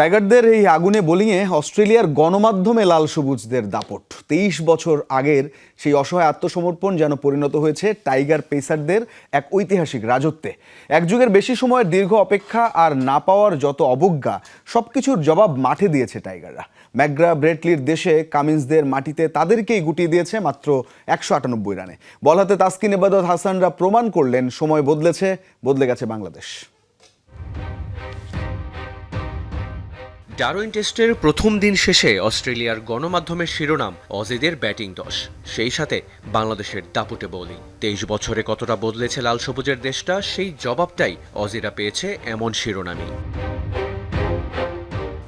টাইগারদের এই আগুনে বোলিংয়ে অস্ট্রেলিয়ার গণমাধ্যমে লাল সবুজদের দাপট। 23 বছর আগের সেই অসহায় আত্মসমর্পণ যেন পরিণত হয়েছে টাইগার পেসারদের এক ঐতিহাসিক রাজত্বে। এক যুগের বেশি সময়ের দীর্ঘ অপেক্ষা আর না পাওয়ার যত অবজ্ঞা, সবকিছুর জবাব মাঠে দিয়েছে টাইগাররা। ম্যাকগ্রা ব্রেটলির দেশে কামিন্সদের মাটিতে তাদেরকেই গুটিয়ে দিয়েছে মাত্র 198 রানে। বল হাতে তাসকিন এবাদত হাসানরা প্রমাণ করলেন সময় বদলে গেছে বাংলাদেশ। ডারউইন টেস্টের প্রথম দিন শেষে অস্ট্রেলিয়ার গণমাধ্যমের শিরোনাম অজিদের ব্যাটিং দোষ, সেই সাথে বাংলাদেশের দাপুটে বোলিং। 23 বছরে কতটা বদলেছে লাল সবুজের দেশটা, সেই জবাবটাই অজিরা পেয়েছে এমন শিরোনামই।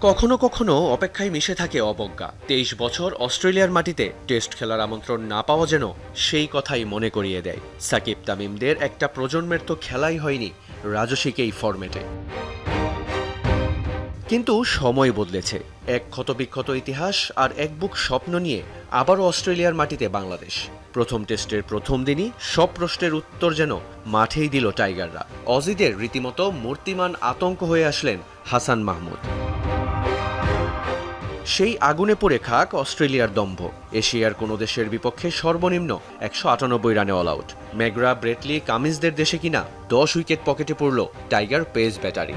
কখনো কখনো অপেক্ষায় মিশে থাকে অবজ্ঞা। 23 বছর অস্ট্রেলিয়ার মাটিতে টেস্ট খেলার আমন্ত্রণ না পাওয়া যেন সেই কথাই মনে করিয়ে দেয়। সাকিব তামিমদের একটা প্রজন্মের তো খেলাই হয়নি রাজশিক এই ফরম্যাটে। কিন্তু সময় বদলেছে। এক ক্ষতবিক্ষত ইতিহাস আর এক বুক স্বপ্ন নিয়ে আবারও অস্ট্রেলিয়ার মাটিতে বাংলাদেশ। প্রথম টেস্টের প্রথম দিনই সব প্রশ্নের উত্তর যেন মাঠেই দিল টাইগাররা। অজিদের রীতিমতো মূর্তিমান আতঙ্ক হয়ে আসলেন হাসান মাহমুদ। সেই আগুনে পড়ে খাক অস্ট্রেলিয়ার দম্ভ। এশিয়ার কোনো দেশের বিপক্ষে সর্বনিম্ন 198 রানে অল আউট। ম্যাকগ্রা ব্রেটলি কামিন্সদের দেশে কিনা 10 উইকেট পকেটে পড়ল টাইগার পেস ব্যাটারি।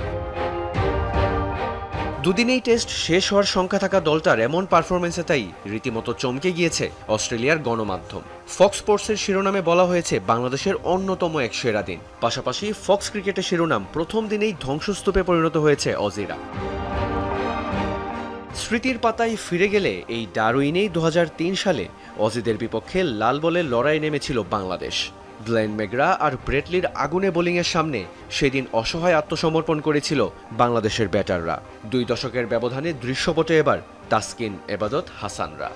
দুদিনেই টেস্ট শেষ হওয়ার সংখ্যা থাকা দলটার এমন পারফরমেন্সে তাই রীতিমতো চমকে গিয়েছে অস্ট্রেলিয়ার গণমাধ্যম। ফক্স স্পোর্টসের শিরোনামে বলা হয়েছে বাংলাদেশের অন্যতম এক সেরা দিন। পাশাপাশি ফক্স ক্রিকেটের শিরোনাম প্রথম দিনেই ধ্বংসস্তূপে পরিণত হয়েছে অজিরা। স্মৃতির পাতায় ফিরে গেলে এই ডারউইনেই 2003 সালে অজিদের বিপক্ষে লাল বলে লড়াই নেমেছিল বাংলাদেশ। গ্লেন ম্যাকগ্রা আর ব্রেটলির আগুনে বোলিংয়ের সামনে সেদিন অসহায় আত্মসমর্পণ করেছিল বাংলাদেশের ব্যাটাররা। 2 দশকের ব্যবধানে দৃশ্যপটে এবার তাসকিন এবাদত হাসানরা।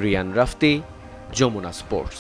রিয়ান রাফতি, যমুনা স্পোর্টস।